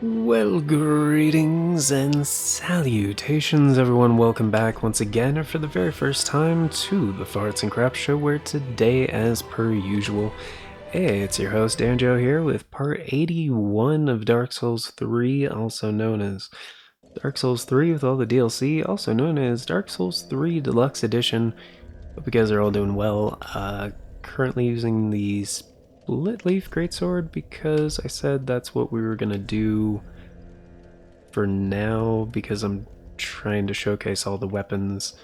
Well, greetings and salutations, everyone. Welcome back once again, or for the very first time, to the Farts and Crap Show, where today, as per usual, hey, it's your host, Danjo, here with part 81 of Dark Souls 3, also known as Dark Souls 3 with all the DLC, also known as Dark Souls 3 Deluxe Edition. Hope you guys are all doing well. Currently using the Split Leaf Greatsword because I said that's what we were gonna do for now, because I'm trying to showcase all the weapons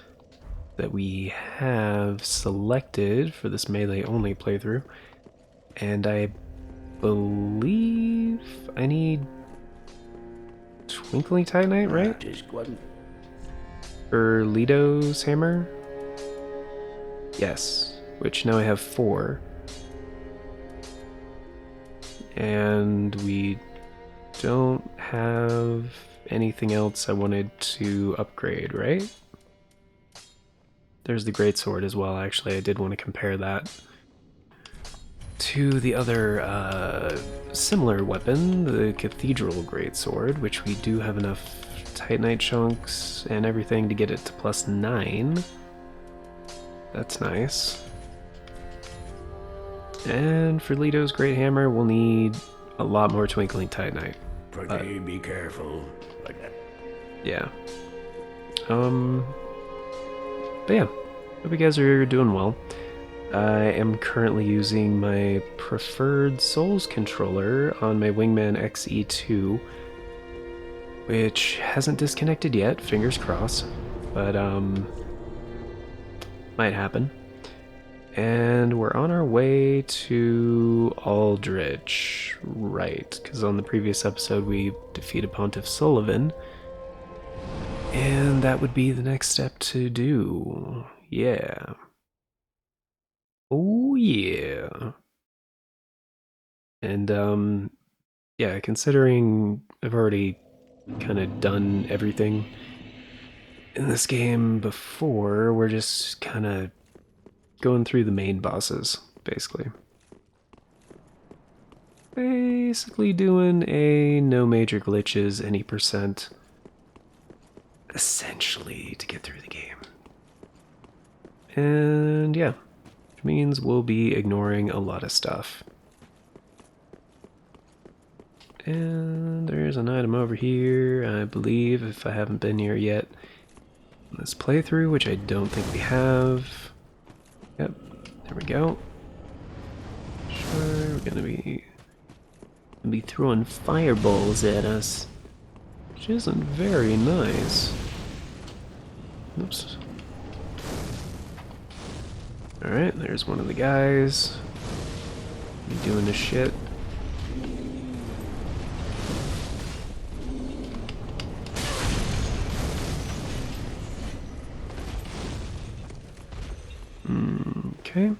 that we have selected for this melee only playthrough. And I believe I need Twinkling Titanite, right? For Lito's hammer? Yes, which now I have 4. And we don't have anything else I wanted to upgrade, right? There's the greatsword as well. Actually, I did want to compare that to the other similar weapon, the Cathedral Greatsword, which we do have enough Titanite chunks and everything to get it to +9. That's nice. And for Lito's Great Hammer, we'll need a lot more Twinkling Titanite. Be careful. Yeah. But yeah, hope you guys are doing well. I am currently using my preferred Souls controller on my Wingman XE2, which hasn't disconnected yet, fingers crossed, but might happen. And we're on our way to Aldrich, right, because on the previous episode we defeated Pontiff Sullivan, and that would be the next step to do. Yeah. Oh yeah. And yeah, considering I've already kind of done everything in this game before, we're just kind of going through the main bosses, basically. Basically doing a no major glitches, any percent, essentially, to get through the game. And yeah, which means we'll be ignoring a lot of stuff. And there's an item over here, I believe, if I haven't been here yet. This playthrough, which I don't think we have. Yep, there we go. Sure, we're gonna be throwing fireballs at us, which isn't very nice. Oops. Alright, there's one of the guys. Be doing this shit. Okay.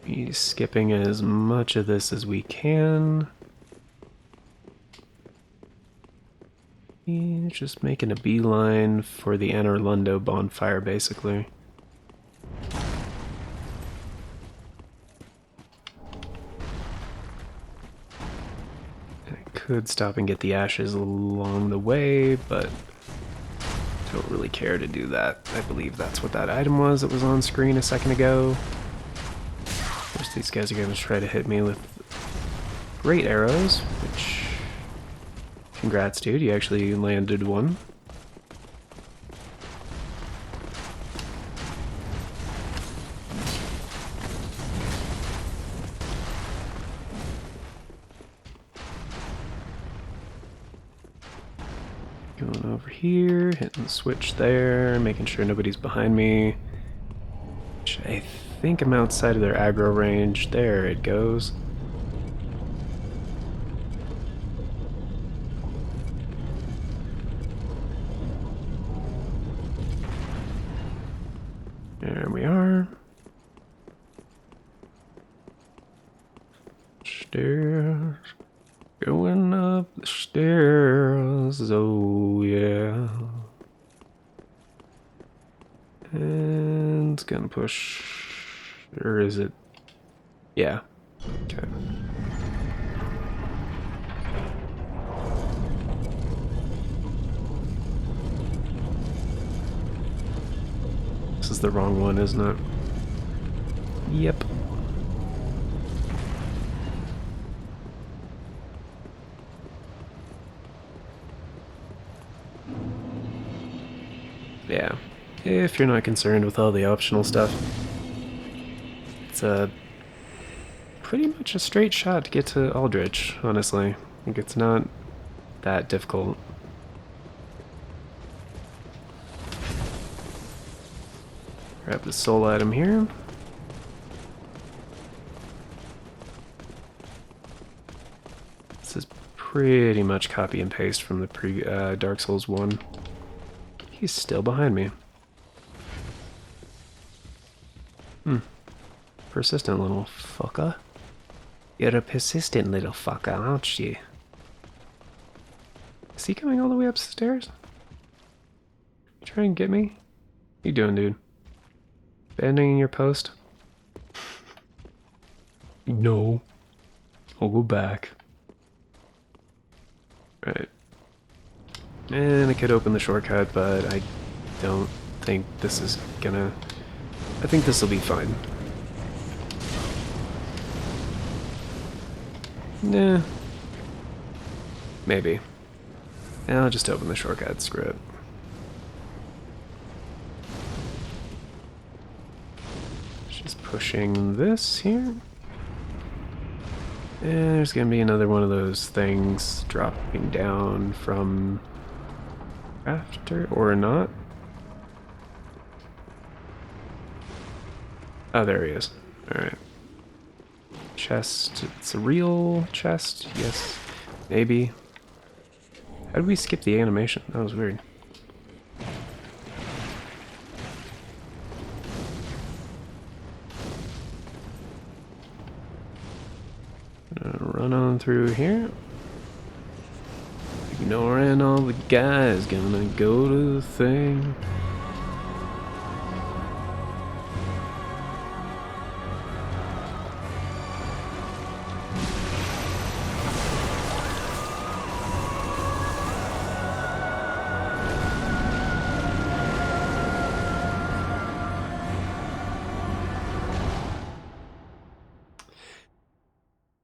Be skipping as much of this as we can. He's just making a beeline for the Anor Londo bonfire, basically. I could stop and get the ashes along the way, but don't really care to do that. I believe that's what that item was that was on screen a second ago. Of course, these guys are going to try to hit me with great arrows, which... Congrats, dude, you actually landed one. Going over here, hitting the switch there, making sure nobody's behind me. Which I think I'm outside of their aggro range. There it goes. There we are. Stairs. Going up the stairs. Oh, yeah. And it's gonna push. Or is it? Yeah. Okay. This is the wrong one, isn't it? Yep. Yeah. If you're not concerned with all the optional stuff, it's pretty much a straight shot to get to Aldrich, honestly. I think it's not that difficult. Grab the soul item here. This is pretty much copy and paste from the Dark Souls 1. He's still behind me. Persistent little fucker. You're a persistent little fucker, aren't you? Is he coming all the way upstairs? Try and get me? What you doing, dude? Abandoning your post? No. I'll go back. Right. And I could open the shortcut, but I don't think this is gonna... I think this will be fine. Nah. Maybe. I'll just open the shortcut, screw it. Just pushing this here. And there's gonna be another one of those things dropping down from after, or not. Oh, there he is. Alright. Chest. It's a real chest. Yes. Maybe. How did we skip the animation? That was weird. Run on through here. Ignoring all the guys. Gonna go to the thing.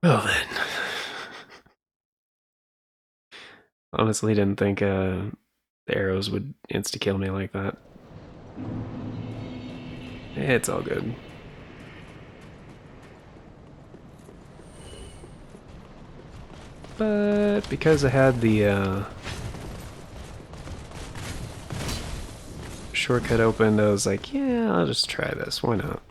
Well then. Honestly didn't think the arrows would insta-kill me like that. It's all good. But because I had the shortcut opened, I was like, yeah, I'll just try this. Why not?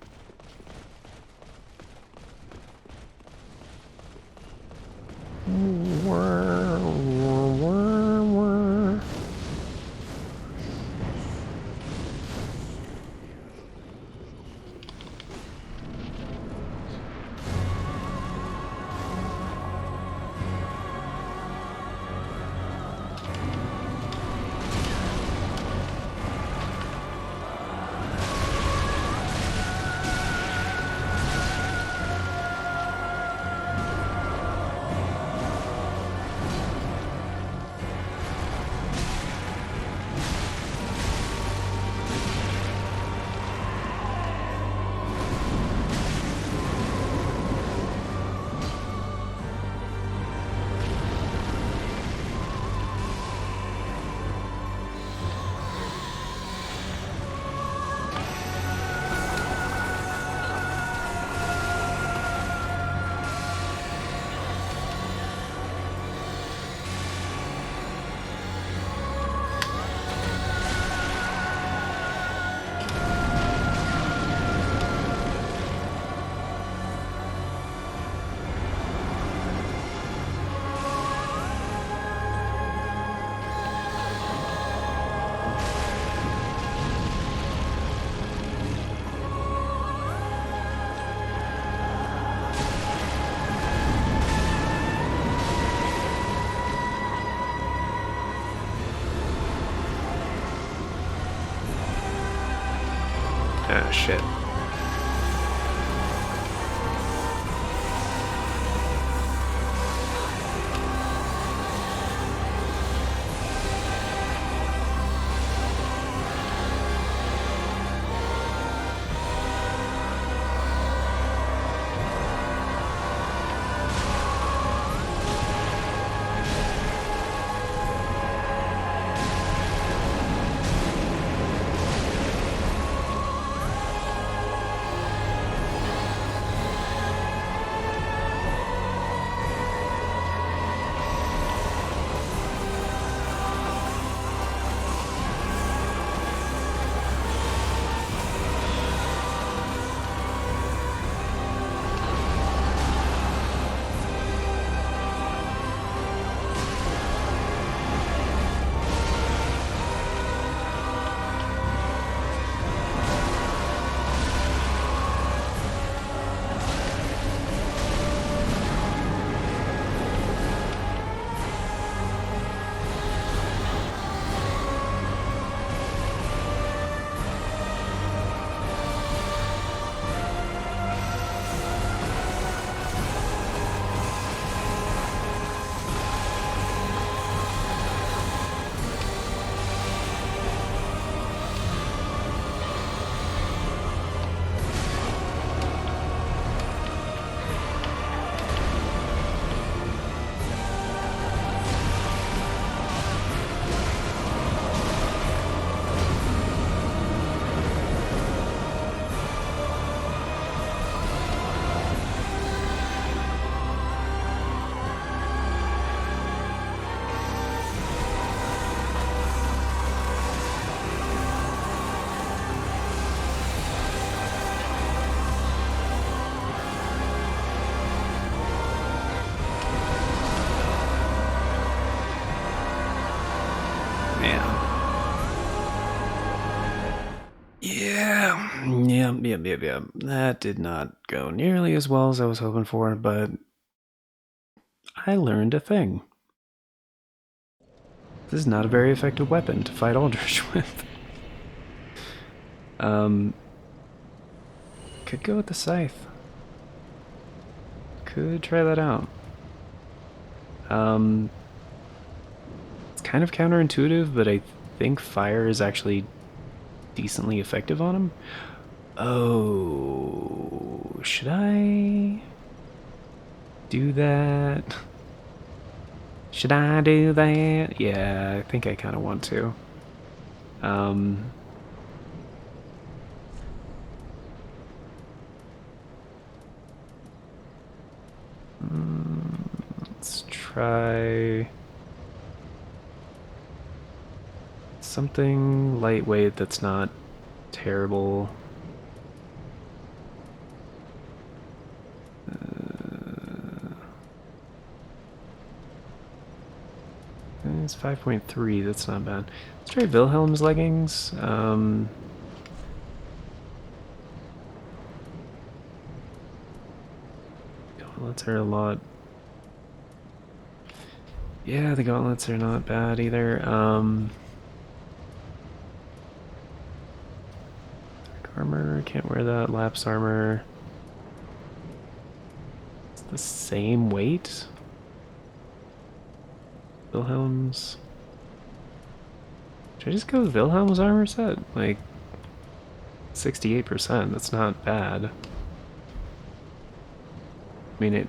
Ah, shit. Yep. That did not go nearly as well as I was hoping for, but I learned a thing. This is not a very effective weapon to fight Aldrich with. Could go with the scythe. Could try that out. It's kind of counterintuitive, but I think fire is actually decently effective on him. Oh, should I do that? Should I do that? Yeah, I think I kind of want to. Let's try something lightweight that's not terrible. It's 5.3, that's not bad. Let's try Wilhelm's leggings. Gauntlets are a lot. Yeah, the gauntlets are not bad either. Dark armor, can't wear that. Lapse armor. It's the same weight. Wilhelm's. Should I just go with Wilhelm's armor set? Like 68%, that's not bad. I mean, it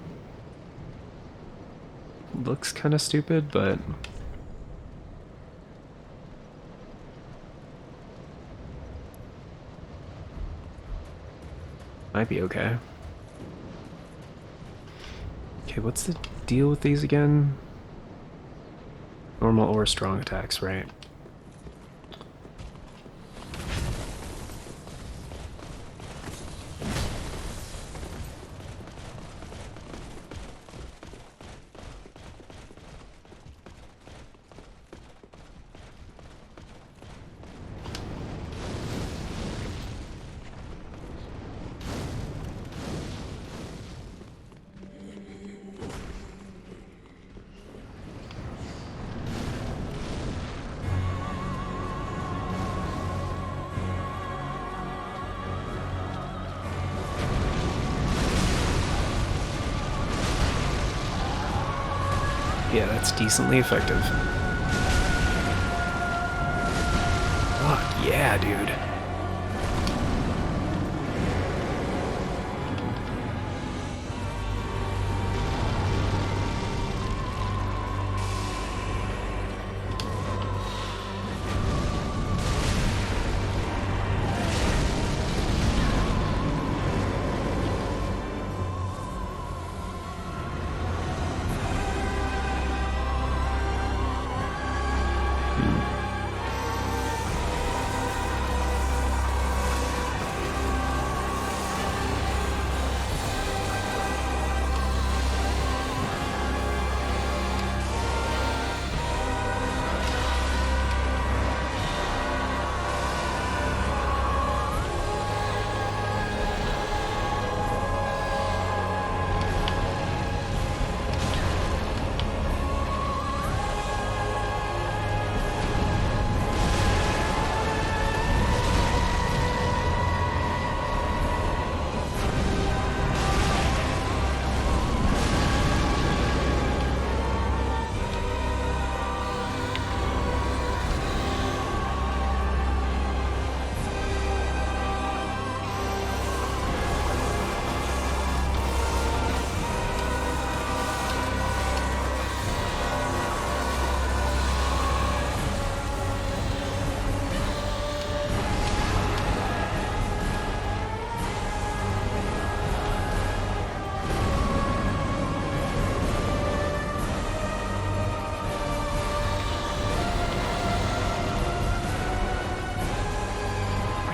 looks kind of stupid, but might be okay. Okay, what's the deal with these again? Normal or strong attacks, right? Yeah, that's decently effective. Fuck yeah, dude.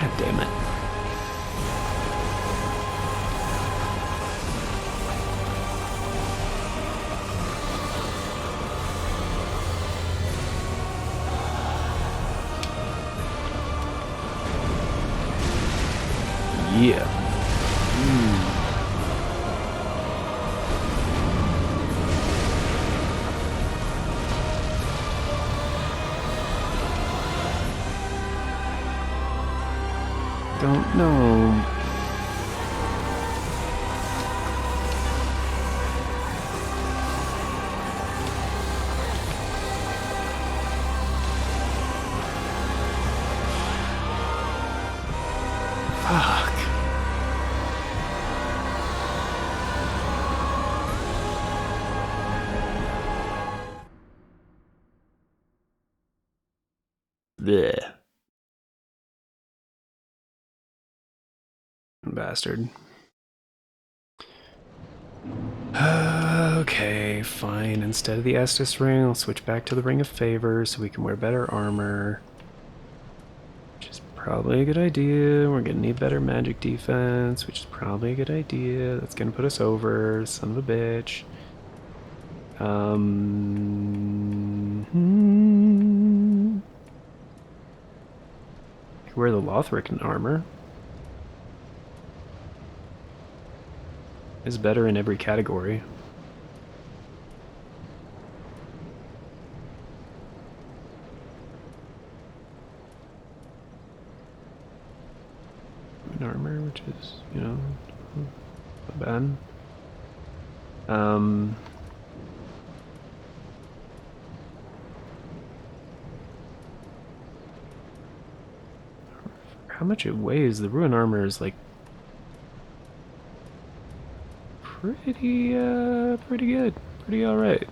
God damn it. Yeah. Don't know. Fuck. Blech. Bastard. Okay, fine. Instead of the Estus ring, I'll switch back to the Ring of Favor so we can wear better armor. Which is probably a good idea. We're gonna need better magic defense, which is probably a good idea. That's gonna put us over, son of a bitch. Wear the Lothric armor. Is better in every category. Armor, which is, you know, not bad. How much it weighs? The Ruin armor is like pretty good, pretty all right.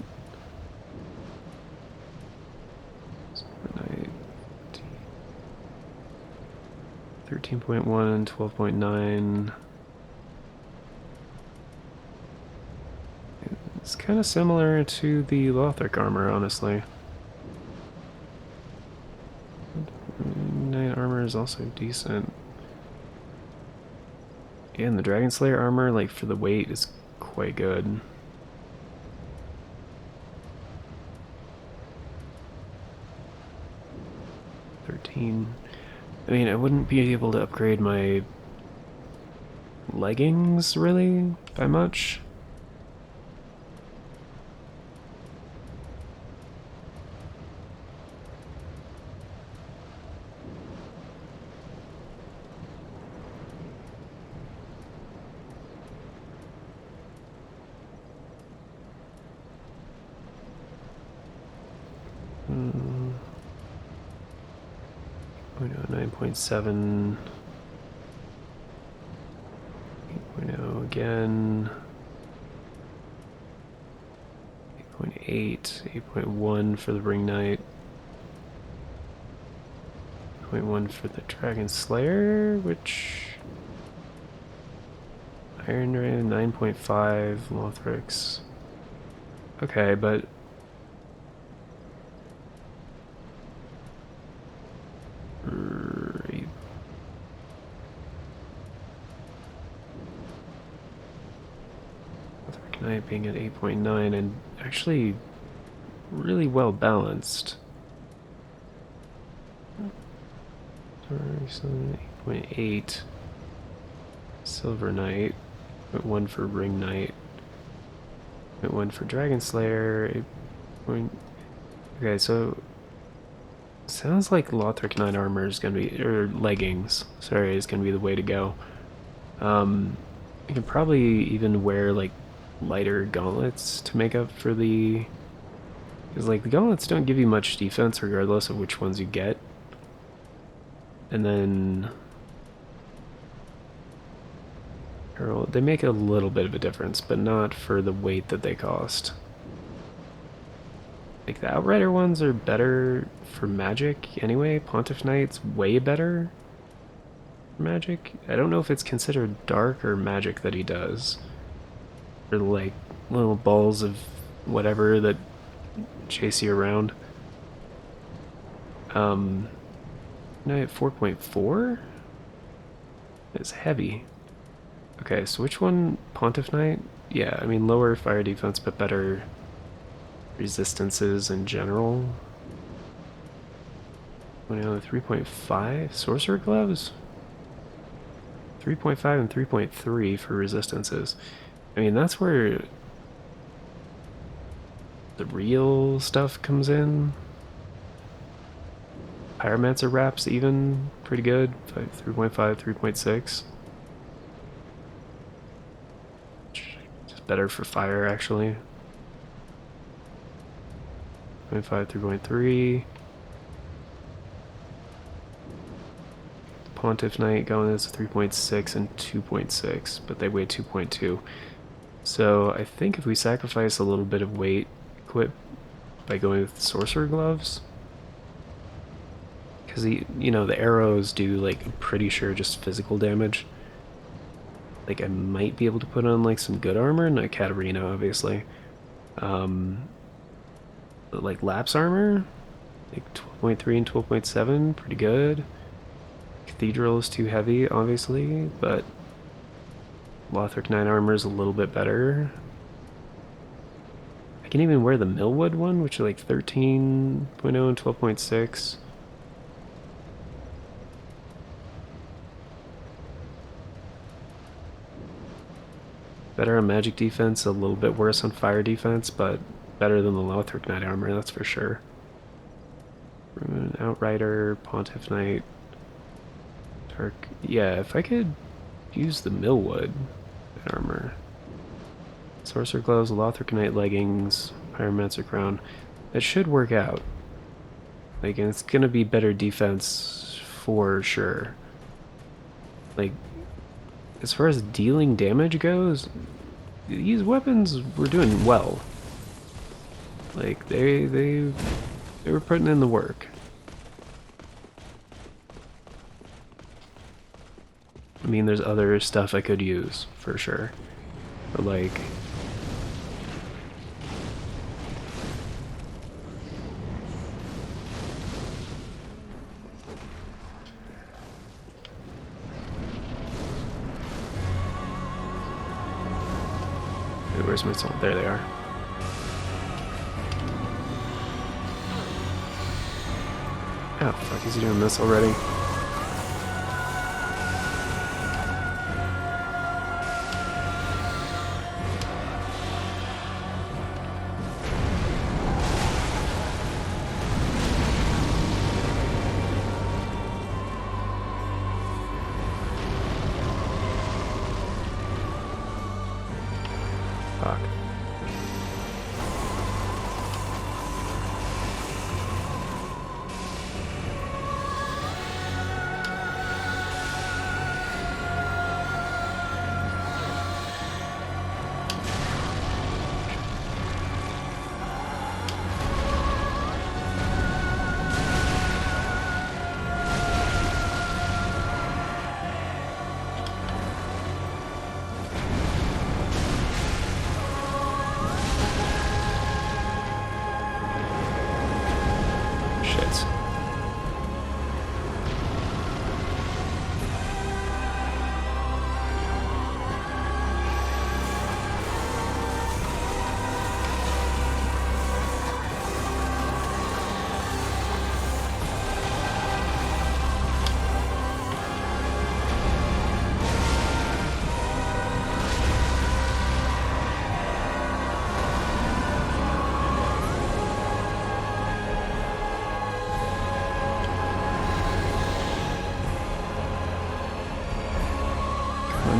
13.1, 12.9. It's kind of similar to the Lothric armor, honestly. Night armor is also decent. Yeah, and the Dragon Slayer armor, like for the weight, is quite good. I mean, I wouldn't be able to upgrade my leggings, really, by much. Hmm. 9.7. 8.0 again. 8.8. 8.1 for the Ring Knight. 8.1 for the Dragon Slayer, which... Iron Ray, 9.5. Lothrix. Okay, but... Knight being at 8.9 and actually really well balanced. 8.8 Silver Knight, 8.1 for Ring Knight, 8.1 for Dragon Slayer, 8. Okay, so sounds like Lothric Knight armor is gonna be, or leggings, sorry, is gonna be the way to go. You can probably even wear like lighter gauntlets to make up for the... Because like the gauntlets don't give you much defense regardless of which ones you get. And then... They make a little bit of a difference, but not for the weight that they cost. Like the Outrider ones are better for magic anyway. Pontiff Knight's way better for magic. I don't know if it's considered dark or magic that he does. Or like little balls of whatever that chase you around. Knight 4.4 is heavy. Okay, so which one? Pontiff Knight? Yeah, I mean lower fire defense but better resistances in general. 3.5 Sorcerer Gloves? 3.5 and 3.3 for resistances. I mean, that's where the real stuff comes in. Pyromancer wraps even pretty good. 3.5, 3.6. Just better for fire, actually. 3.5, 3.3. Pontiff Knight going as 3.6 and 2.6, but they weigh 2.2. So I think if we sacrifice a little bit of weight equip by going with Sorcerer Gloves, because the arrows do, like, I'm pretty sure just physical damage. Like, I might be able to put on, like, some good armor, not Katarina, obviously. But, like, Lapse armor, like 12.3 and 12.7, pretty good. Cathedral is too heavy, obviously, but Lothric Knight armor is a little bit better. I can even wear the Millwood one, which are like 13.0 and 12.6. Better on magic defense, a little bit worse on fire defense, but better than the Lothric Knight armor, that's for sure. Rune, Outrider, Pontiff Knight, Dark. Yeah, if I could use the Millwood armor. Sorcerer Gloves, Lothric Knight leggings, Pyromancer crown. That should work out. Like, and it's gonna be better defense for sure. Like, as far as dealing damage goes, these weapons were doing well. Like, they were putting in the work. I mean, there's other stuff I could use, for sure. But, like... Where's my soul? There they are. How the fuck is he doing this already? Fuck. Shit.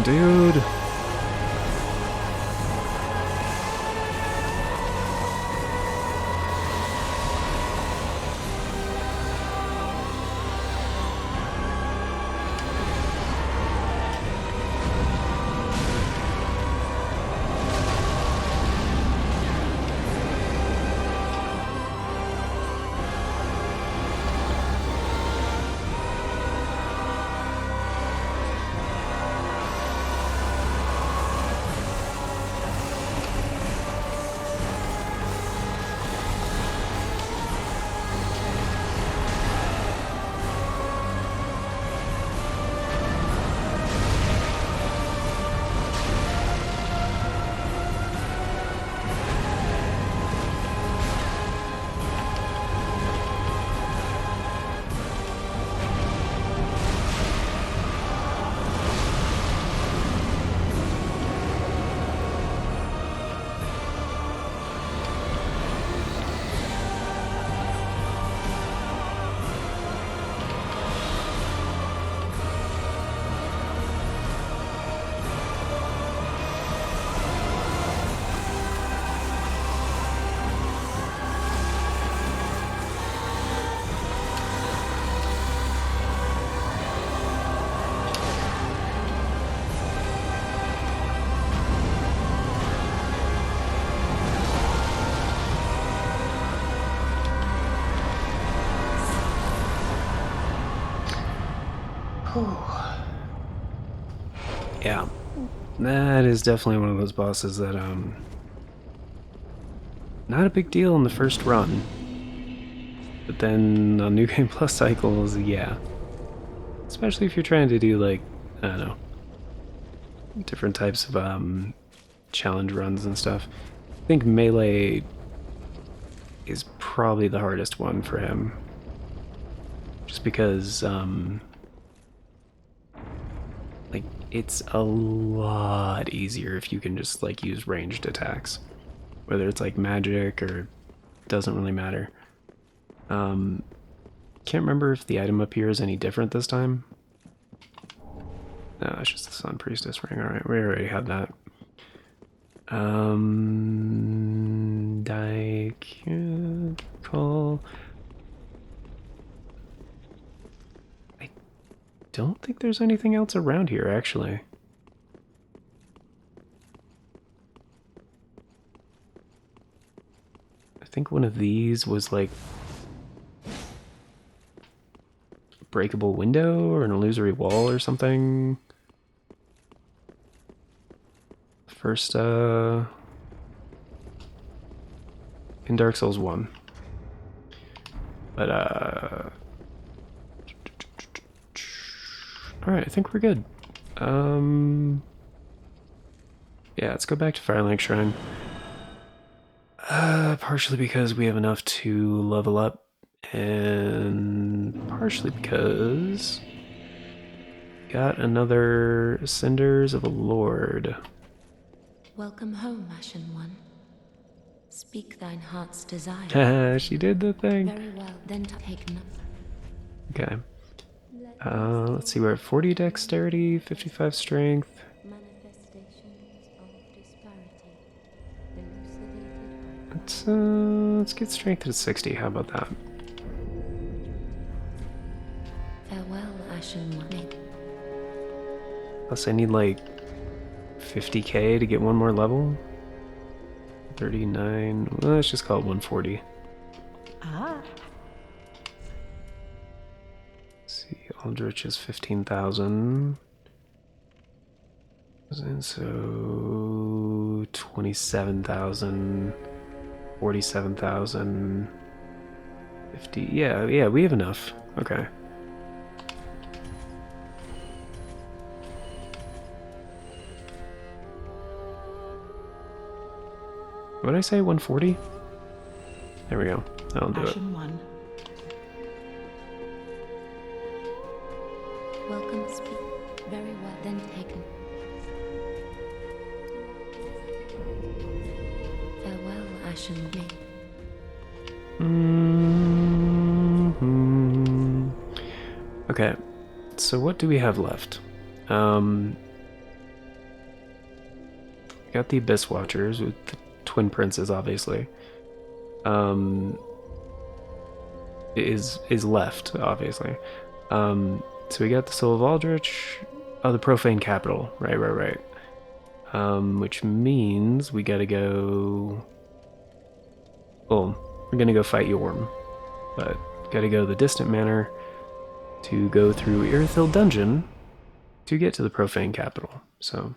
Dude. Yeah, that is definitely one of those bosses that, not a big deal in the first run. But then on New Game Plus cycles, yeah. Especially if you're trying to do, like, I don't know, different types of, challenge runs and stuff. I think Melee is probably the hardest one for him. Just because, like, it's a lot easier if you can just, like, use ranged attacks. Whether it's, like, magic or doesn't really matter. Can't remember if the item up here is any different this time. No, it's just the Sun Priestess ring. Alright, we already had that. Call. I don't think there's anything else around here, actually. I think one of these was like a breakable window or an illusory wall or something. First, in Dark Souls 1. But, alright, I think we're good. Yeah, let's go back to Firelink Shrine. Partially because we have enough to level up, and partially because got another Cinders of a Lord. Welcome home, Ashen One. Speak thine heart's desire. Haha, she did the thing. Very well, then take none. Okay. Let's see, we're at 40 dexterity, 55 strength. Manifestations of disparity elucidated by Let's get strength to 60. How about that? farewell, Ashen One. Plus, I need like 50k to get one more level. 39. Well, let's just call it 140. Ah. Let's see, Aldrich is 15,000. And so 27,000, 47,000, 50. Yeah, we have enough. Okay. What did I say? 140? There we go. That'll do it. Ashen One. Welcome, speak. Very well, then taken. Farewell, Ashen One. Okay. So what do we have left? Got the Abyss Watchers with the Twin Princes, obviously. Is left, obviously. So we got the Soul of Aldrich. Oh, the Profane Capital. Right. Which means we gotta go... Well, we're gonna go fight Yhorich. But gotta go to the Distant Manor to go through Irithyll Dungeon to get to the Profane Capital. So...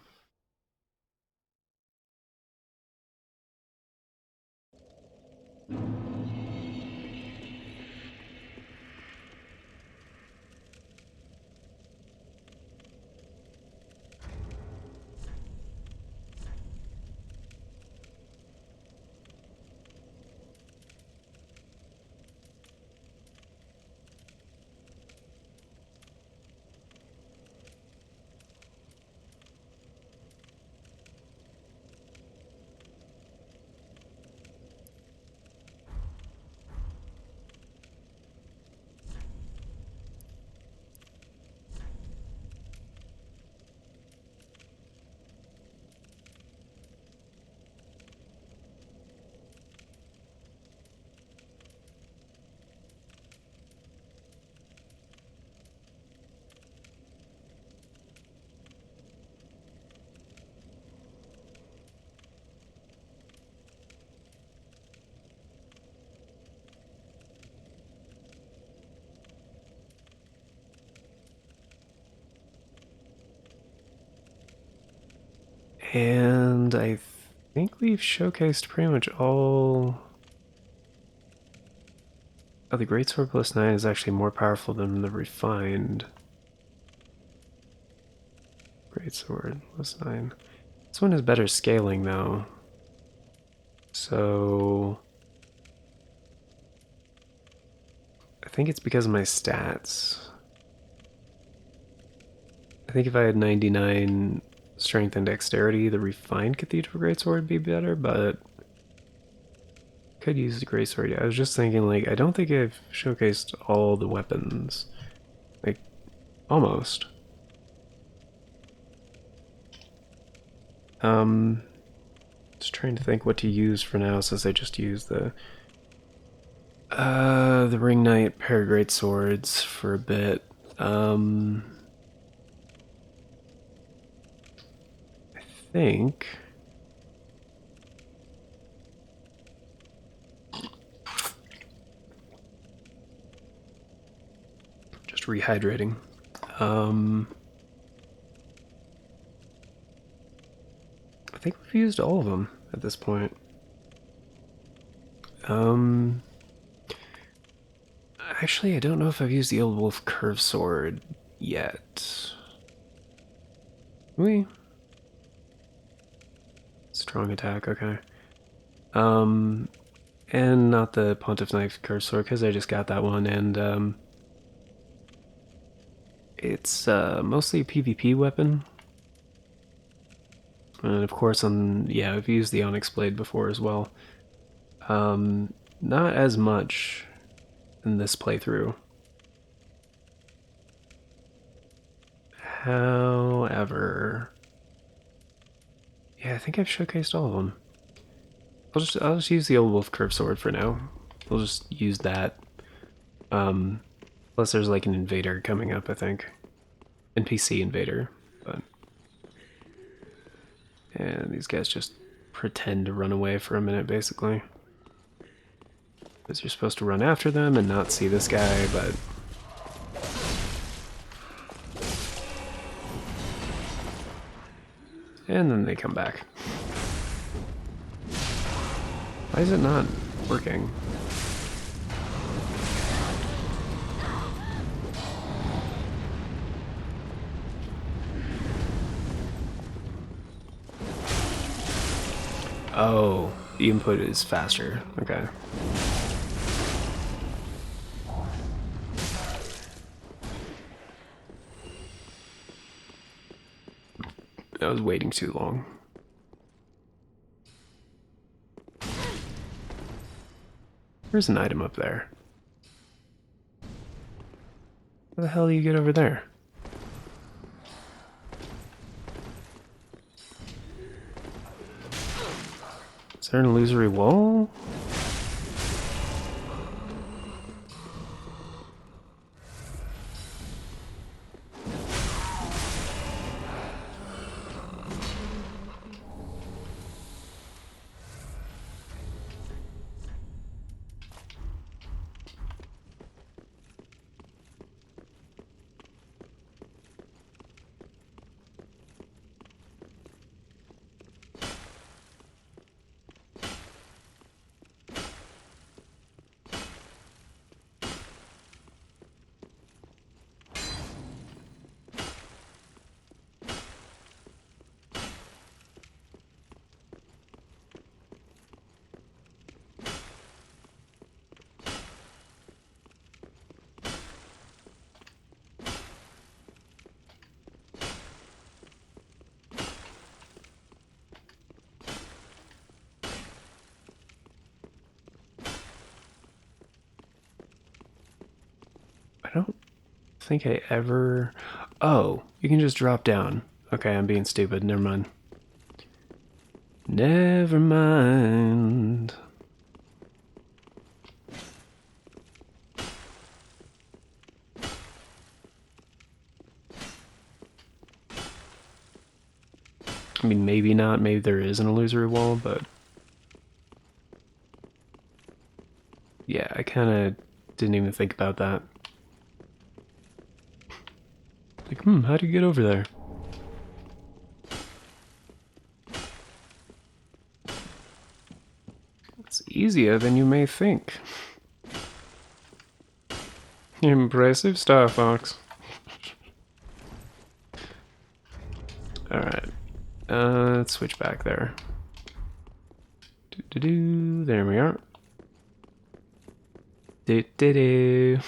And I think we've showcased pretty much all... Oh, the Greatsword plus 9 is actually more powerful than the Refined. Greatsword plus 9. This one has better scaling, though. So... I think it's because of my stats. I think if I had 99 strength and dexterity, the Refined Cathedral Greatsword would be better, but... Could use the Greatsword. Yeah, I was just thinking, like, I don't think I've showcased all the weapons. Like, almost. Just trying to think what to use for now, since I just used the Ring Knight pair of great swords for a bit. I think just rehydrating. I think we've used all of them at this point. Actually, I don't know if I've used the Old Wolf Curve Sword yet. We strong attack, okay. And not the Pontiff Knife Curve Sword because I just got that one, and it's mostly a PvP weapon. And of course, yeah, I've used the Onyx Blade before as well. Not as much in this playthrough. However, yeah, I think I've showcased all of them. I'll just use the Old Wolf Curve Sword for now. We'll just use that. Plus there's like an invader coming up, I think. NPC invader, but... And these guys just pretend to run away for a minute, basically. Because you're supposed to run after them and not see this guy, but... And then they come back. Why is it not working? Oh, the input is faster. Okay. I was waiting too long. There's an item up there. How the hell do you get over there? Is there an illusory wall? I don't think I ever... Oh, you can just drop down. Okay, I'm being stupid. Never mind. Never mind. I mean, maybe not. Maybe there is an illusory wall, but... Yeah, I kind of didn't even think about that. Like, how do you get over there? easier than you may think. Impressive, Star Fox. Alright. Let's switch back there. There we are. Do.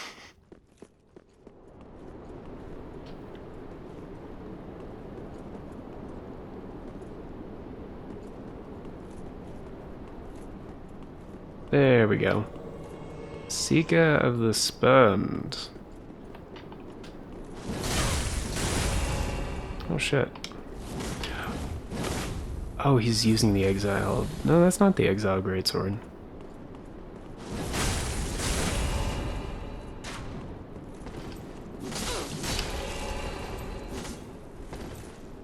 There we go. Seeker of the Spurned. Oh shit. Oh, he's using the Exile. No, that's not the Exile Greatsword.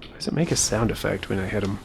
Why does it make a sound effect when I hit him?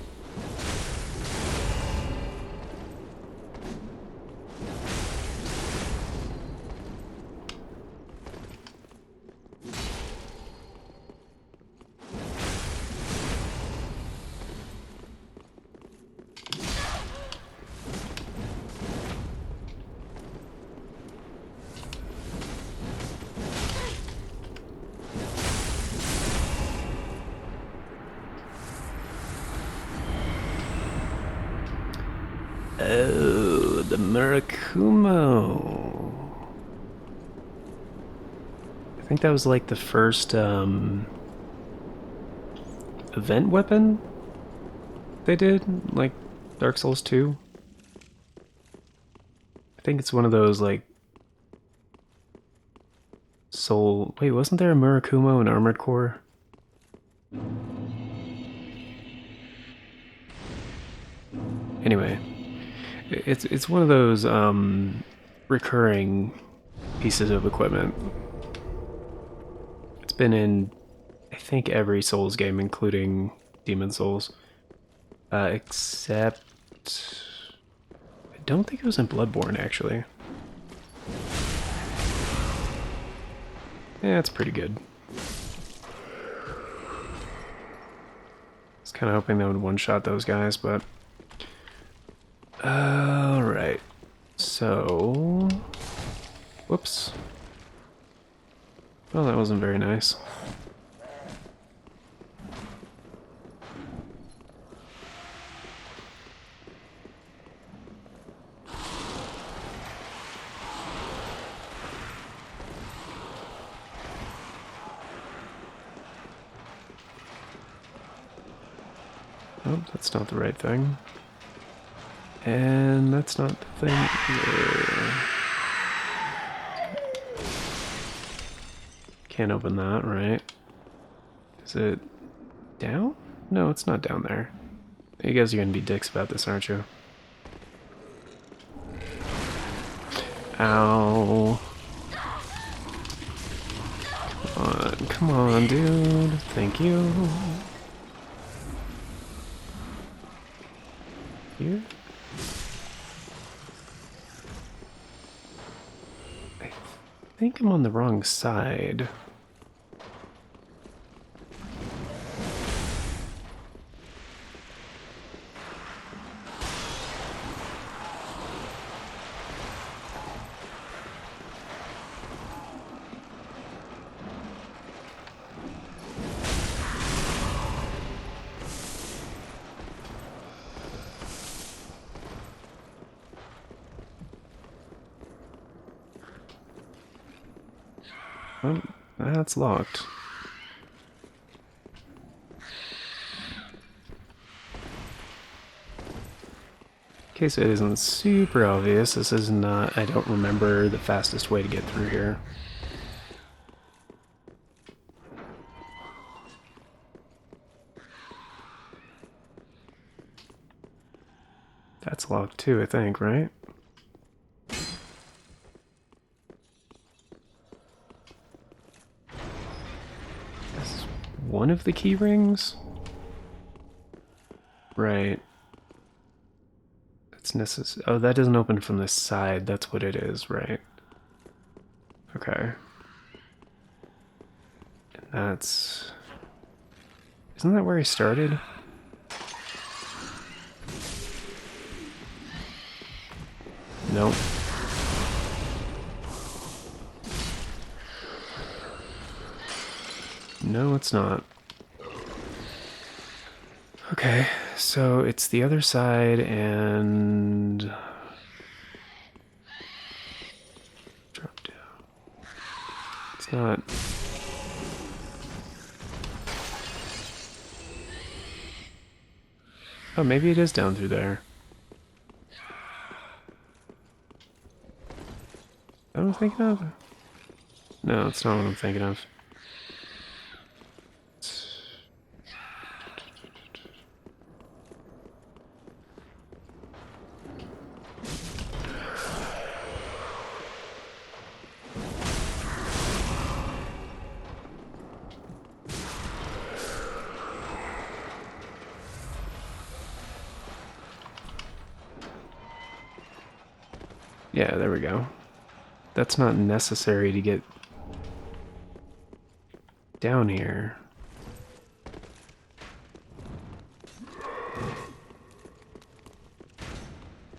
Oh, the Murakumo. I think that was like the first event weapon they did, like Dark Souls 2. I think it's one of those like soul. Wait, wasn't there a Murakumo in Armored Core? Anyway, it's one of those recurring pieces of equipment. It's been in, I think, every Souls game, including Demon Souls, except I don't think it was in Bloodborne actually. Yeah, it's pretty good. I was kind of hoping that would one-shot those guys, but alright. So, whoops. Well, that wasn't very nice. Oh, that's not the right thing. And that's not the thing either. Can't open that, right? Is it down? No, it's not down there. You guys are gonna be dicks about this, aren't you? Ow. Come on, dude. Thank you. Here? I think I'm on the wrong side. Oh, that's locked. In case it isn't super obvious, this is not, I don't remember the fastest way to get through here. That's locked too, I think, right? One of the key rings? Right. That's necessary. Oh, that doesn't open from this side. That's what it is, right? Okay. And that's... Isn't that where he started? Nope. No, it's not. Okay, so it's the other side and... Drop down. It's not... Oh, maybe it is down through there. What am I thinking of? No, it's not what I'm thinking of. Yeah, there we go. That's not necessary to get down here.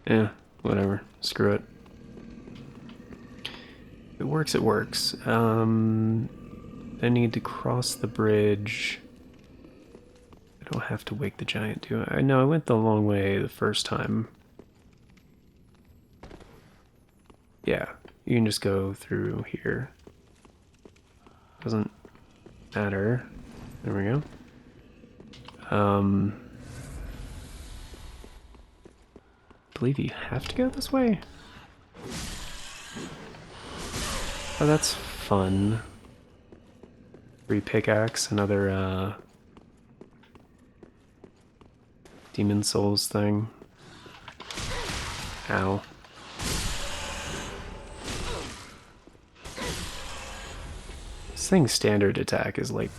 Yeah, whatever. Screw it. If it works, it works. I need to cross the bridge. I don't have to wake the giant, do I? No, I went the long way the first time. Yeah, you can just go through here. Doesn't matter. There we go. I believe you have to go this way. Oh, that's fun. Free pickaxe, another Demon Souls thing. Ow. This thing's standard attack is like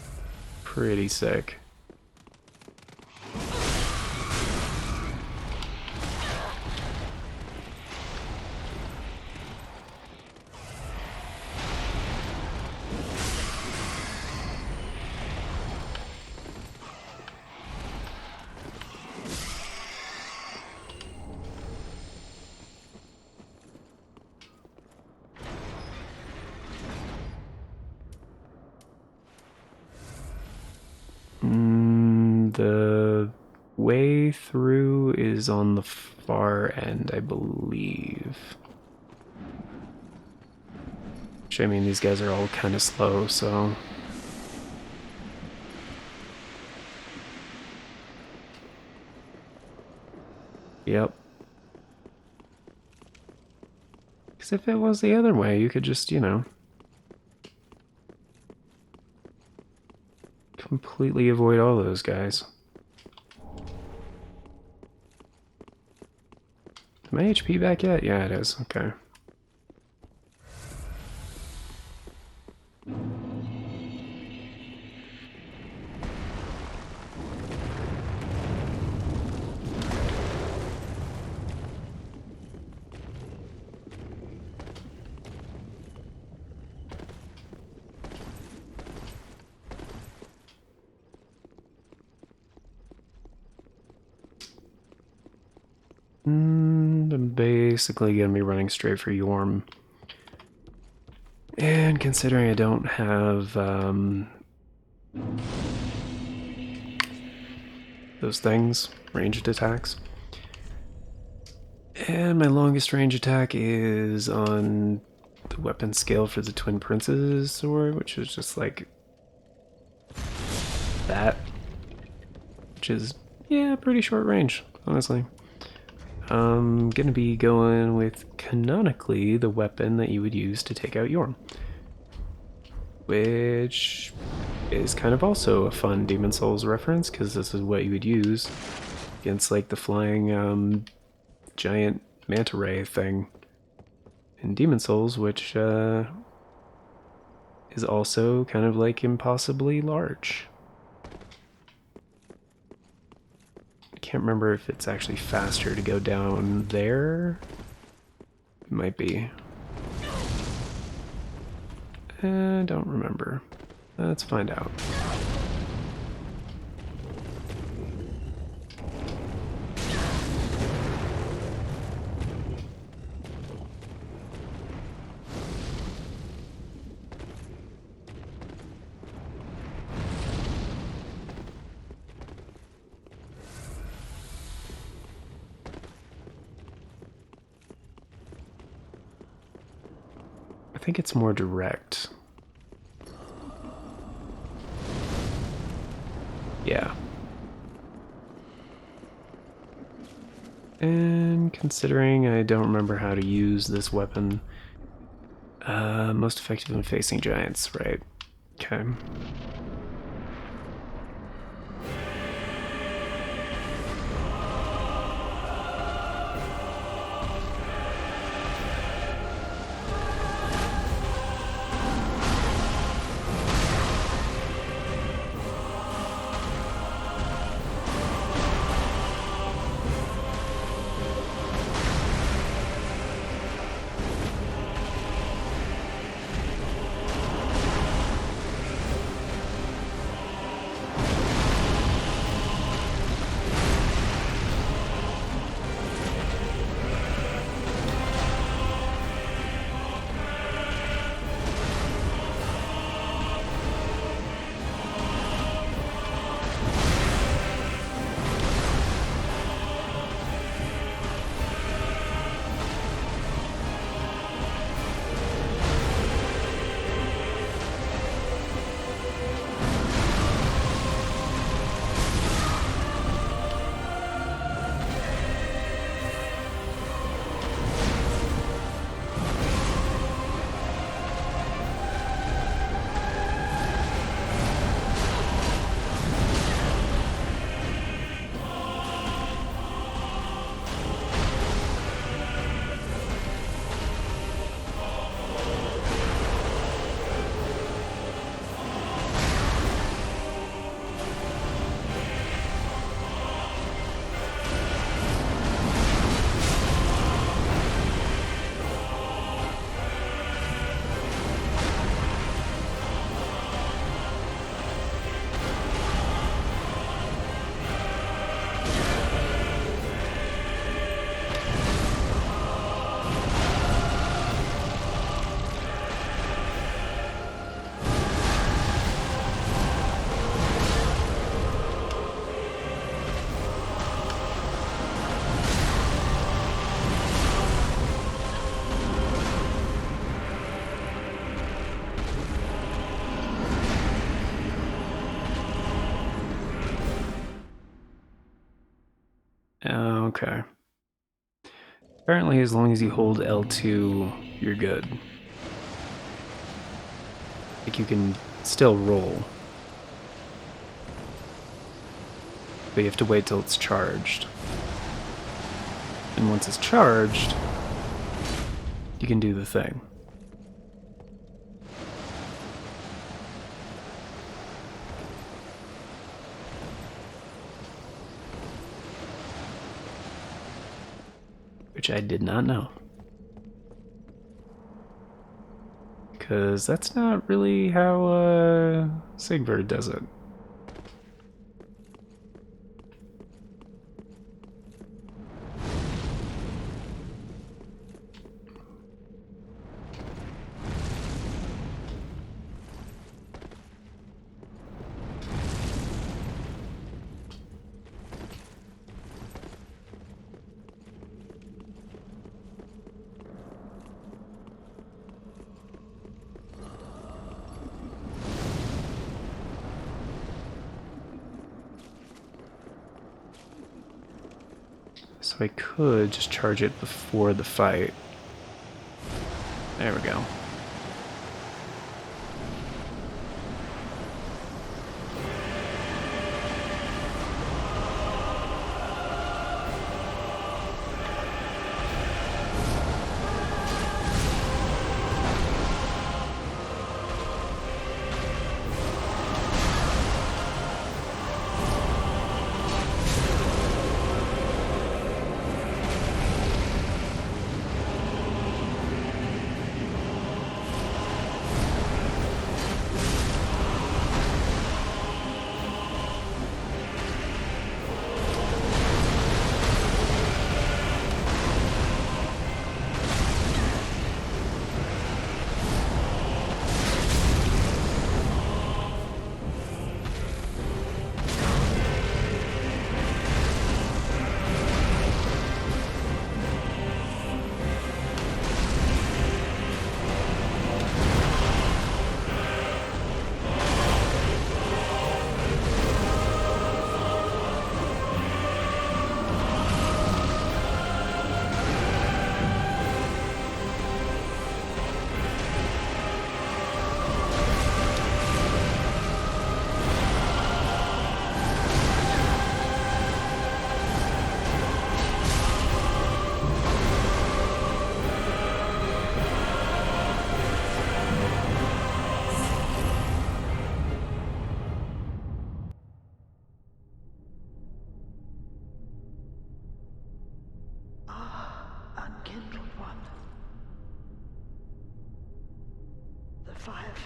pretty sick. The way through is on the far end, I believe. Which, I mean, these guys are all kind of slow, so... Yep. Because if it was the other way, you could just, you know... completely avoid all those guys. Is my HP back yet? Yeah, it is. Okay. I'm basically gonna be running straight for Yorm. And considering I don't have those things, ranged attacks. And my longest range attack is on the weapon scale for the Twin Prince's sword, which is just like that. Which is, yeah, pretty short range, honestly. I'm gonna be going with canonically the weapon that you would use to take out Yorm. Which is kind of also a fun Demon Souls reference, because this is what you would use against like the flying giant manta ray thing in Demon Souls, which is also kind of like impossibly large. I can't remember if it's actually faster to go down there. It might be. I don't remember. Let's find out. think it's more direct. Yeah. And considering I don't remember how to use this weapon, most effective in facing giants, right? Okay. Okay. Apparently, as long as you hold L2, you're good. Like, you can still roll. But you have to wait till it's charged. And once it's charged, you can do the thing. Which I did not know. Because that's not really how Sigbert does it. So I could just charge it before the fight. There we go.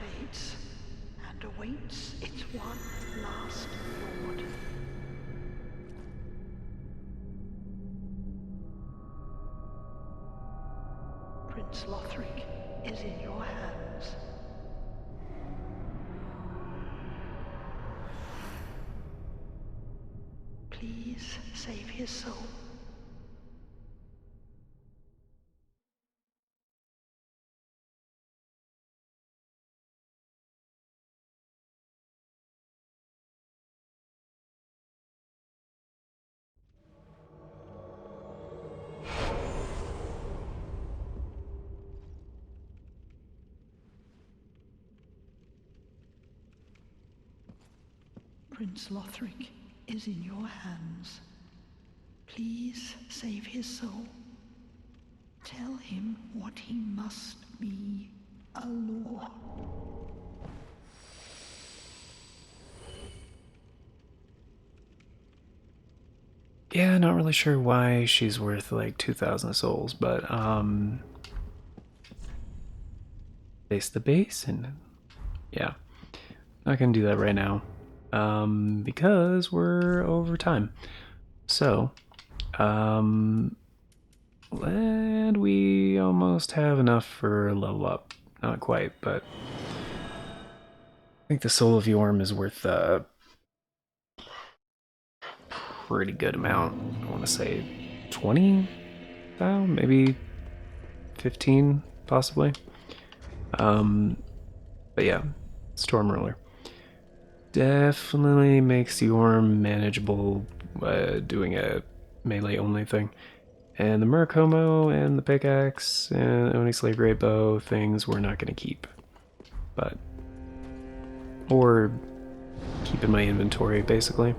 fades and awaits its one last lord. Prince Lothric is in your hands. Please save his soul. Prince Lothric is in your hands. Please save his soul. Tell him what he must be, a lord. Yeah, not really sure why she's worth like 2,000 souls, but face the base and yeah, not gonna do that right now, because we're over time. So, and we almost have enough for a level up. Not quite, but I think the Soul of Yorm is worth a pretty good amount. I want to say 20, maybe 15, possibly. But yeah, Storm Ruler definitely makes Yorm manageable, doing a melee only thing. And the Murakomo and the pickaxe and Oni Slave Great Bow things we're not going to keep. But, or keep in my inventory, basically.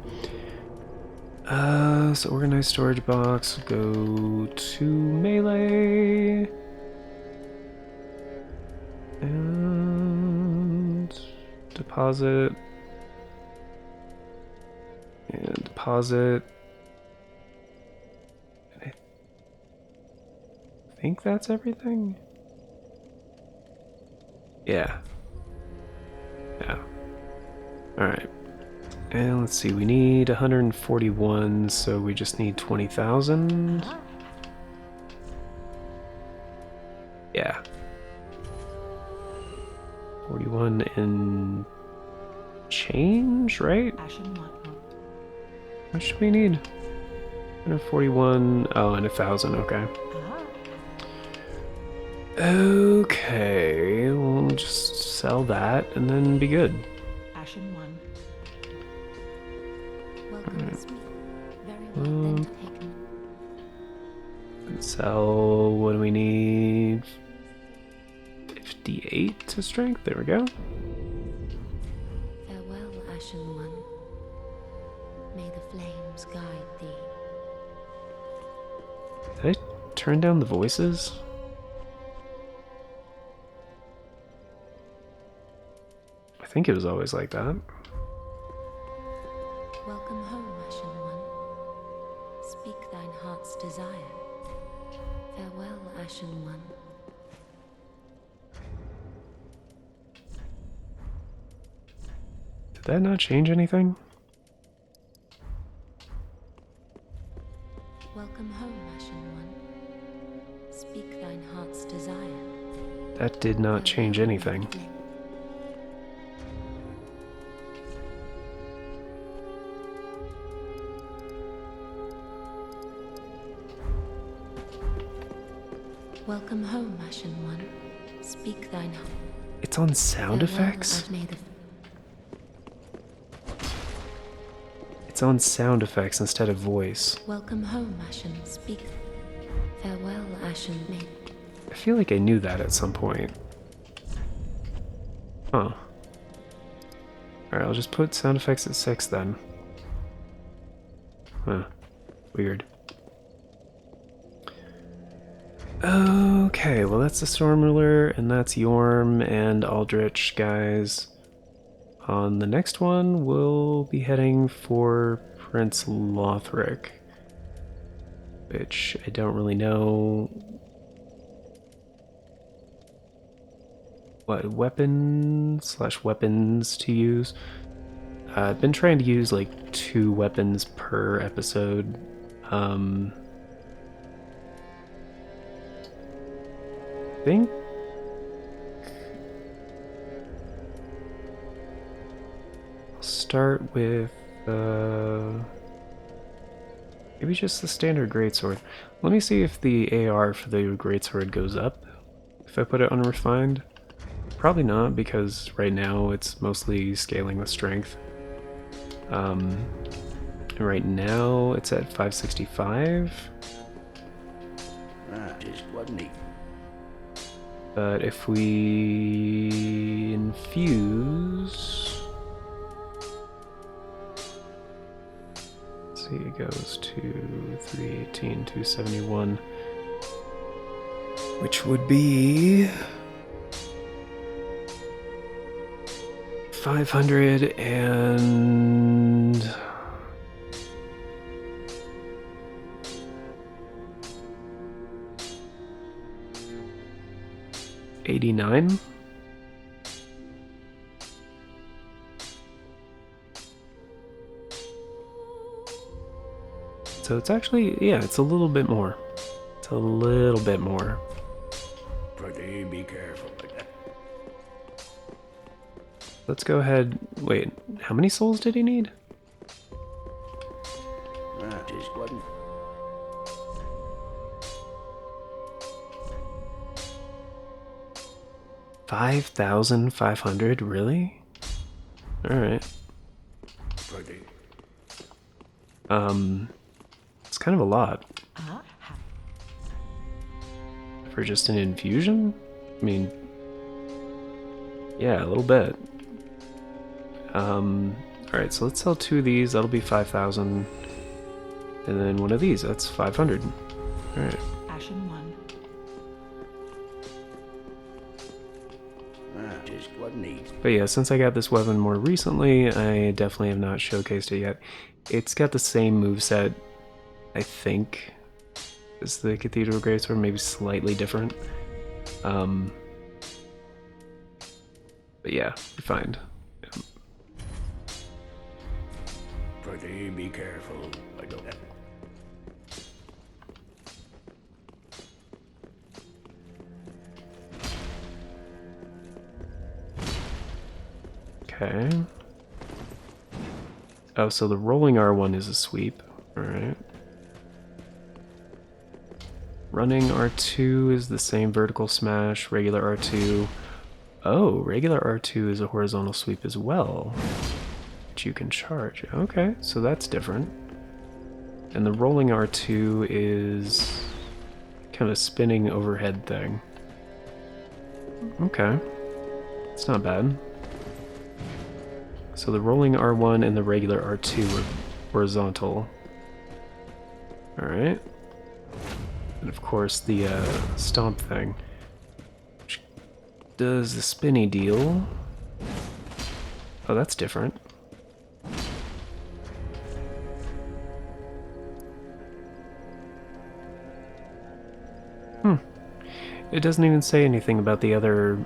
So organized storage box, go to melee. And deposit. And deposit. I think that's everything. Yeah. Yeah. Alright. And let's see, we need 141, so we just need 20,000. Yeah. 41 and change, right? How much do we need? 141, oh, and 1,000, okay. Okay, we'll just sell that and then be good. Ashen one. Welcome to speak. Very well then taken. And sell, what do we need? 58 to strength, there we go. Farewell, Ashen one. May the flames guide thee. Did I turn down the voices? I think it was always like that. Welcome home, Ashen one. Speak thine heart's desire. Farewell, Ashen one. Did that not change anything? Welcome home, Ashen one. Speak thine heart's desire. That did not change anything. Welcome home, Ashen one. Speak thine heart. It's on sound effects? It's on sound effects instead of voice. Welcome home, Ashen. Speak. Farewell, Ashen maid. I feel like I knew that at some point. Huh. Alright, I'll just put sound effects at 6 then. Huh. Weird. Okay, well that's the Storm Ruler, and that's Yorm and Aldrich, guys. On the next one, we'll be heading for Prince Lothric, which I don't really know. what, weapons to use. I've been trying to use like 2 weapons per episode. I think I'll start with maybe just the standard greatsword. Let me see if the AR for the greatsword goes up if I put it on refined. Probably not, because right now it's mostly scaling with strength. And right now it's at 565. Just wasn't he? But if we infuse, let's see, it goes to 318, 271, which would be 500 and 89. So it's actually, yeah, it's a little bit more. It's a little bit more. Pretty be careful with that. Let's go ahead. Wait, how many souls did he need? Just wasn't. 5,500, really? Alright. Pretty. It's kind of a lot. For just an infusion? I mean, yeah, a little bit. Alright, so let's sell 2 of these, that'll be 5,000. And then 1 of these, that's 500. Alright. Ashen one. Just wasn't he? But yeah, since I got this weapon more recently, I definitely have not showcased it yet. It's got the same moveset, I think, as the Cathedral Greatsword, maybe slightly different. But yeah, refined. Pretty be careful. I don't. Okay. Oh, so the rolling R1 is a sweep. Alright. Running R2 is the same vertical smash, regular R2. Oh, regular R2 is a horizontal sweep as well, which you can charge. Okay, so that's different. And the rolling R2 is kind of a spinning overhead thing. Okay, it's not bad. So the rolling R1 and the regular R2 are horizontal. Alright. And of course the stomp thing, which does the spinny deal. Oh, that's different. It doesn't even say anything about the other.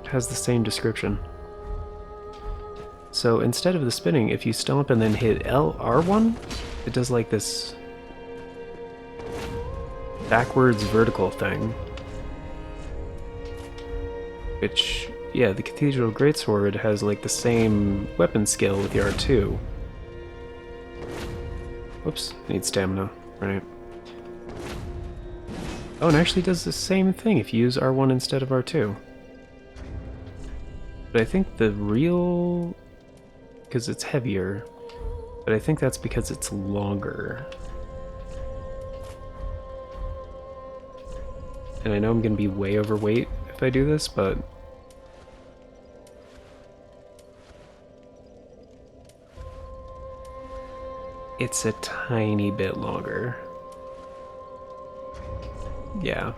It has the same description. So instead of the spinning, if you stomp and then hit R1, it does like this backwards vertical thing. Which, yeah, the Cathedral Greatsword has like the same weapon skill with the R2. Whoops, need stamina, right? Oh, and actually does the same thing if you use R1 instead of R2. But I think the real... because it's heavier, but I think that's because it's longer. And I know I'm going to be way overweight if I do this, but... it's a tiny bit longer. Yeah.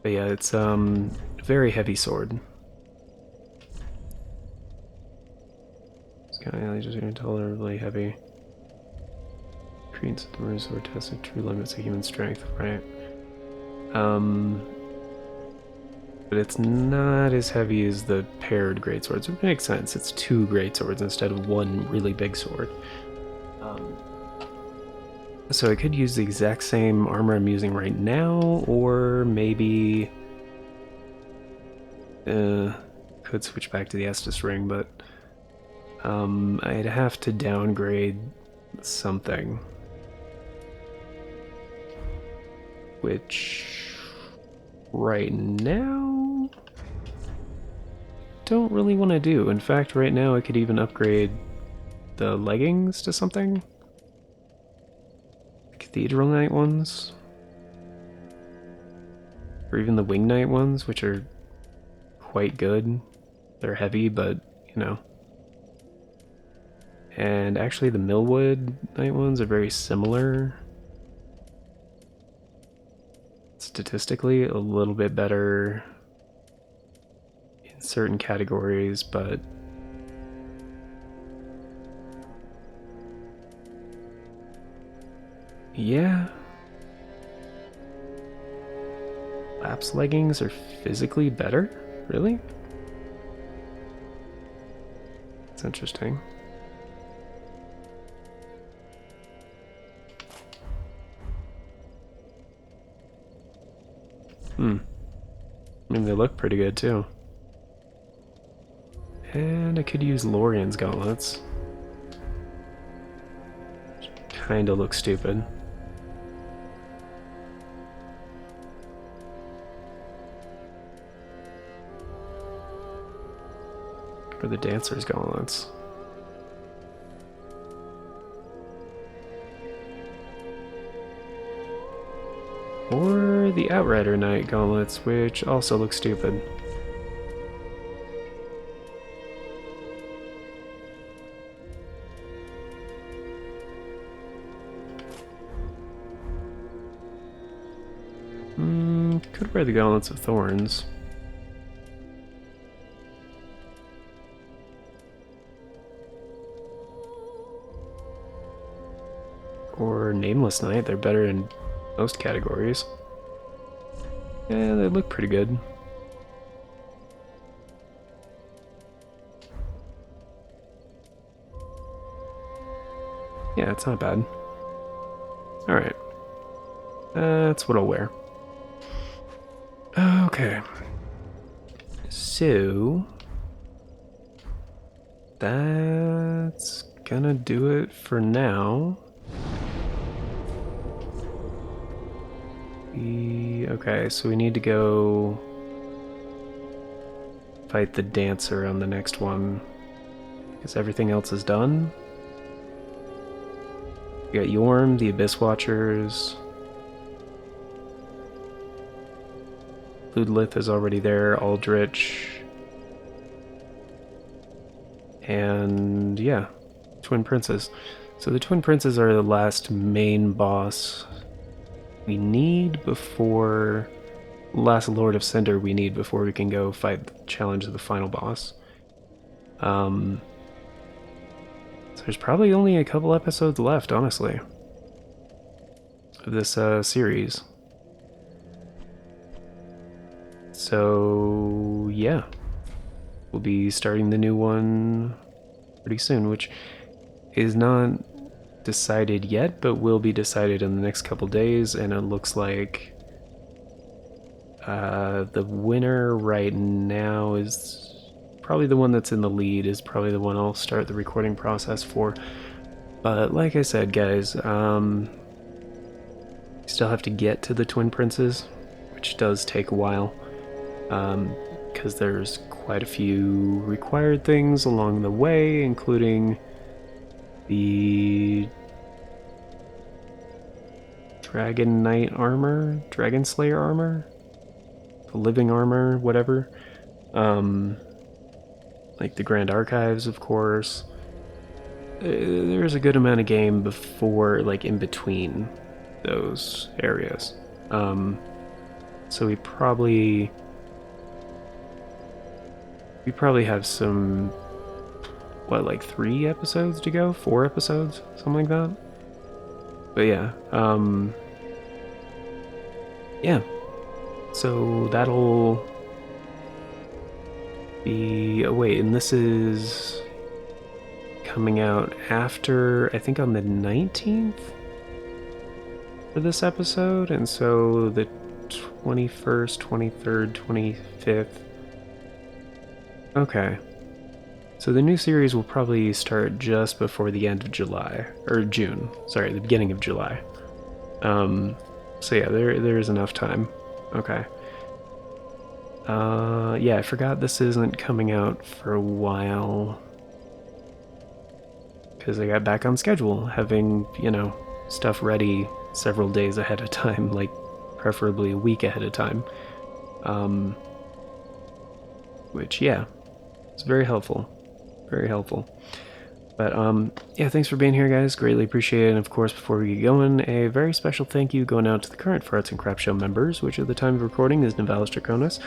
But yeah, it's very heavy sword. It's kind of just intolerably heavy. Treats the Marine Sword tested true limits of human strength, right? But it's not as heavy as the paired greatswords, which makes sense. It's 2 greatswords instead of 1 really big sword. So I could use the exact same armor I'm using right now, or maybe could switch back to the Estus ring, but I'd have to downgrade something, which right now don't really want to do. In fact, right now I could even upgrade the leggings to something. The Cathedral Knight ones. Or even the Wing Knight ones, which are quite good. They're heavy, but, you know. And actually the Millwood Knight ones are very similar. Statistically, a little bit better in certain categories, but yeah. Lapse leggings are physically better? Really? That's interesting. I mean, they look pretty good too. And I could use Lorian's gauntlets. Kinda looks stupid. Or the Dancer's gauntlets. Or the Outrider Knight gauntlets, which also look stupid. Could wear the gauntlets of thorns. Or Nameless Knight, they're better in most categories. Yeah, they look pretty good. Yeah, it's not bad. Alright. That's what I'll wear. Okay. So that's gonna do it for now. Okay, so we need to go fight the Dancer on the next one, because everything else is done. We got Yorm, the Abyss Watchers. Ludlith is already there, Aldrich. And yeah, Twin Princes. So the Twin Princes are the last main boss we need before... last Lord of Cinder we need before we can go fight the challenge of the final boss. So there's probably only a couple episodes left, honestly, of this series. So yeah, we'll be starting the new one pretty soon, which is not decided yet, but will be decided in the next couple days, and it looks like the winner right now is probably the one that's in the lead, is probably the one I'll start the recording process for. But like I said, guys, still have to get to the Twin Princes, which does take a while, because there's quite a few required things along the way, including the Dragon Knight armor, Dragon Slayer armor, the Living armor, whatever. Like the Grand Archives, of course. There's a good amount of game before, like, in between those areas. So we probably have some, what, like 3 episodes to go? 4 episodes? Something like that? But yeah, yeah. So that'll be. Oh, wait, and this is coming out after, I think, on the 19th for this episode, and so the 21st, 23rd, 25th. Okay. So the new series will probably start just before the end of July, or June. Sorry, the beginning of July. So yeah, there is enough time. Okay. Yeah, I forgot this isn't coming out for a while because I got back on schedule, having, stuff ready several days ahead of time, like preferably a week ahead of time. Which, yeah, it's very helpful. Very helpful. But, yeah, thanks for being here, guys. Greatly appreciate it. And, of course, before we get going, a very special thank you going out to the current Farts and Crap Show members, which at the time of recording is Nivalis Draconis.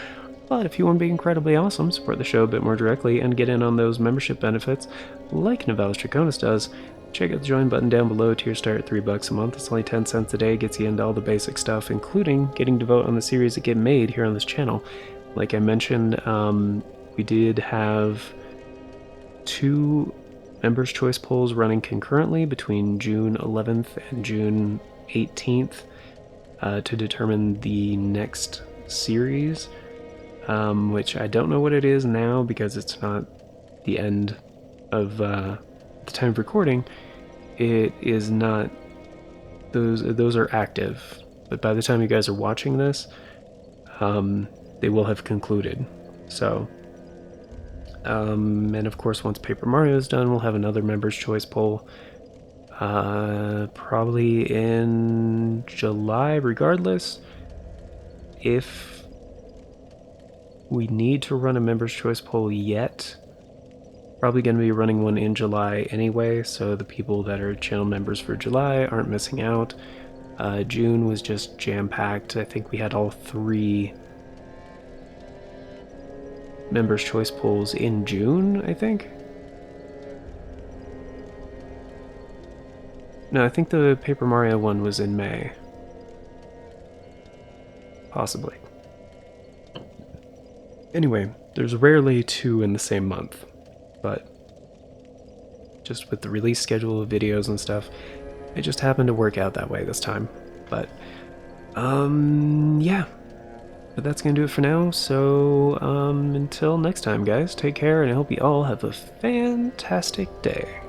But if you want to be incredibly awesome, support the show a bit more directly, and get in on those membership benefits like Nivalis Draconis does, check out the join button down below. Tier start at $3 a month. It's only 10 cents a day, gets you into all the basic stuff, including getting to vote on the series that get made here on this channel. Like I mentioned, we did have 2 Members' Choice polls running concurrently between June 11th and June 18th to determine the next series, which I don't know what it is now because it's not the end of the time of recording. It is not. Those are active, but by the time you guys are watching this, they will have concluded. So. And of course, once Paper Mario is done, we'll have another Members' Choice poll. Probably in July, regardless. If we need to run a Members' Choice poll yet, probably going to be running one in July anyway, so the people that are channel members for July aren't missing out. June was just jam-packed. I think we had all 3 Members' Choice polls in June, I think. No, I think the Paper Mario one was in May. Possibly. Anyway, there's rarely 2 in the same month, but just with the release schedule of videos and stuff, it just happened to work out that way this time. But, yeah. But that's going to do it for now, so until next time, guys, take care, and I hope you all have a fantastic day.